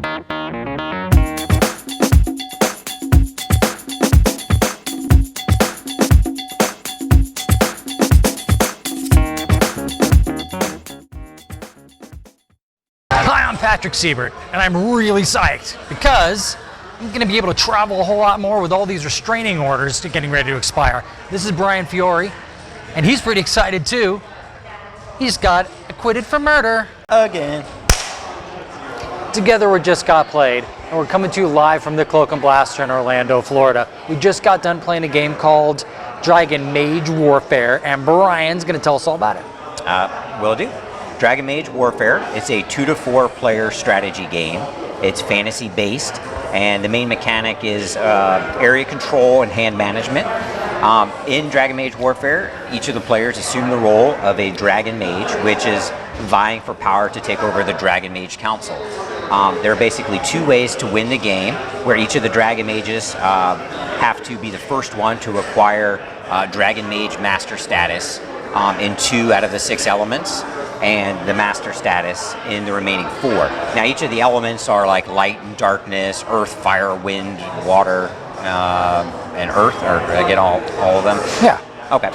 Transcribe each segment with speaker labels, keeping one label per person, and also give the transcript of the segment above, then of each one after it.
Speaker 1: Hi, I'm Patrick Siebert, and I'm really psyched because I'm going to be able to travel a whole lot more with all these restraining orders getting ready to expire. This is Brian Fiore, and he's pretty excited too. He's got acquitted for murder.
Speaker 2: Again.
Speaker 1: Together we just got played, and we're coming to you live from the Cloak and Blaster in Orlando, Florida. We just got done playing a game called Dragon Mage Warfare, and Brian's going to tell us all about it.
Speaker 2: Will do. Dragon Mage Warfare, it's a 2 to 4 player strategy game. It's fantasy based, and the main mechanic is area control and hand management. In Dragon Mage Warfare, each of the players assume the role of a Dragon Mage, which is vying for power to take over the Dragon Mage Council. There are basically 2 ways to win the game, where each of the Dragon Mages have to be the first one to acquire Dragon Mage Master status in 2 out of the 6 elements, and the Master status in the remaining 4. Now each of the elements are like light and darkness, earth, fire, wind, water, and earth, or again all of them?
Speaker 1: Yeah.
Speaker 2: Okay.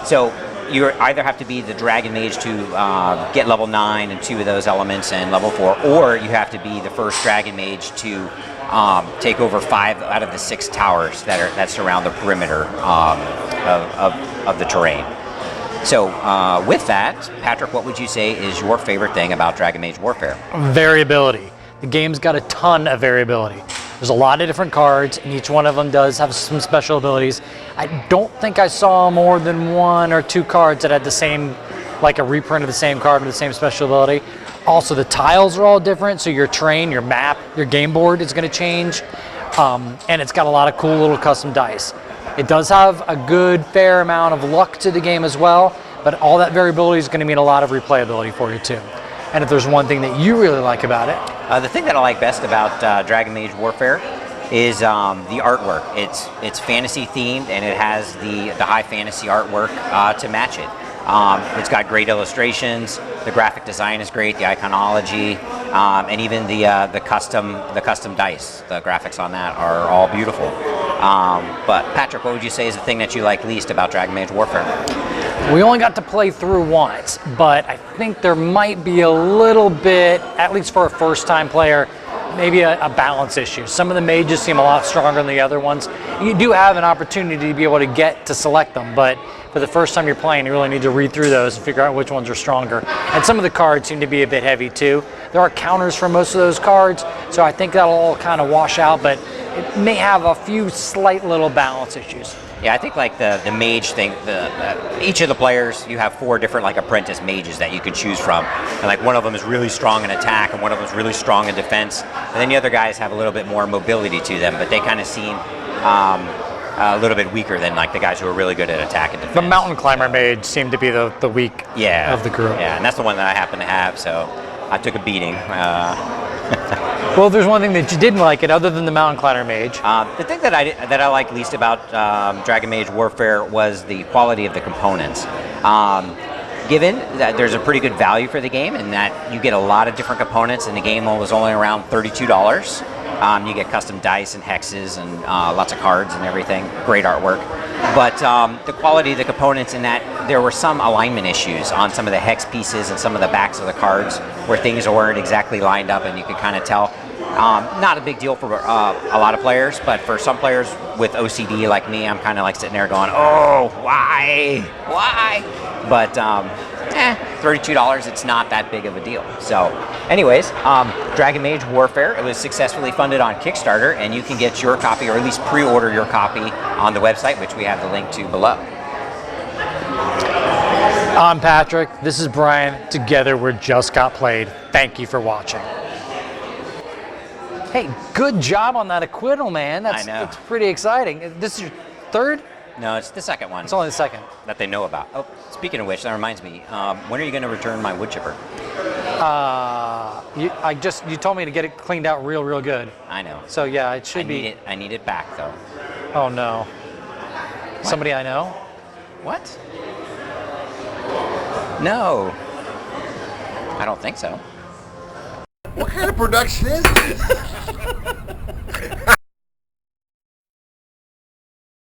Speaker 2: So you either have to be the Dragon Mage to get level 9 in 2 of those elements and level 4, or you have to be the first Dragon Mage to take over 5 out of the 6 towers that surround the perimeter of the terrain. So with that, Patrick, what would you say is your favorite thing about Dragon Mage Warfare?
Speaker 1: Variability. The game's got a ton of variability. There's a lot of different cards, and each one of them does have some special abilities. I don't think I saw more than 1 or 2 cards that had the same, like a reprint of the same card with the same special ability. Also, the tiles are all different, so your terrain, your map, your game board is going to change, and it's got a lot of cool little custom dice. It does have a good fair amount of luck to the game as well, but all that variability is going to mean a lot of replayability for you too. And if there's one thing that you really like about it?
Speaker 2: The thing that I like best about Dragon Mage Warfare is the artwork. It's fantasy themed, and it has the high fantasy artwork to match it. It's got great illustrations. The graphic design is great. The iconology, and even the custom dice. The graphics on that are all beautiful. But Patrick, what would you say is the thing that you like least about Dragon Mage Warfare?
Speaker 1: We only got to play through once, but I think there might be a little bit, at least for a first-time player, maybe a balance issue. Some of the mages seem a lot stronger than the other ones. You do have an opportunity to be able to get to select them, but for the first time you're playing, you really need to read through those and figure out which ones are stronger. And some of the cards seem to be a bit heavy too. There are counters for most of those cards, so I think that'll all kind of wash out, but it may have a few slight little balance issues.
Speaker 2: Yeah, I think like the mage thing, each of the players, you have 4 different like apprentice mages that you can choose from. And like one of them is really strong in attack, and one of them is really strong in defense. And then the other guys have a little bit more mobility to them, but they kind of seem a little bit weaker than like the guys who are really good at attack and defense.
Speaker 1: The mountain climber mage seemed to be the weak of the group.
Speaker 2: Yeah, and that's the one that I happen to have, so I took a beating.
Speaker 1: Well, if there's one thing that you didn't like it, other than the mountain climber mage.
Speaker 2: The thing that I like least about Dragon Mage Warfare was the quality of the components. Given that there's a pretty good value for the game, and that you get a lot of different components, and the game was only around $32. You get custom dice and hexes and lots of cards and everything. Great artwork. But the quality of the components, in that there were some alignment issues on some of the hex pieces and some of the backs of the cards where things weren't exactly lined up, and you could kind of tell. Not a big deal for a lot of players, but for some players with OCD like me, I'm kind of like sitting there going, oh, why? But $32, it's not that big of a deal. So anyways, Dragon Mage Warfare, it was successfully funded on Kickstarter, and you can get your copy, or at least pre-order your copy on the website, which we have the link to below.
Speaker 1: I'm Patrick, this is Brian, together we're Just Got Played. Thank you for watching. Hey, good job on that acquittal, man.
Speaker 2: I know.
Speaker 1: That's pretty exciting. This is your 3rd?
Speaker 2: No, it's the 2nd one.
Speaker 1: It's only the 2nd.
Speaker 2: That they know about. Oh, speaking of which, that reminds me, when are you going to return my wood chipper?
Speaker 1: You told me to get it cleaned out real good.
Speaker 2: I know.
Speaker 1: So yeah, it should be.
Speaker 2: I need it back though.
Speaker 1: Oh no. What? Somebody I know?
Speaker 2: What? No. I don't think so.
Speaker 3: What kind of production is this?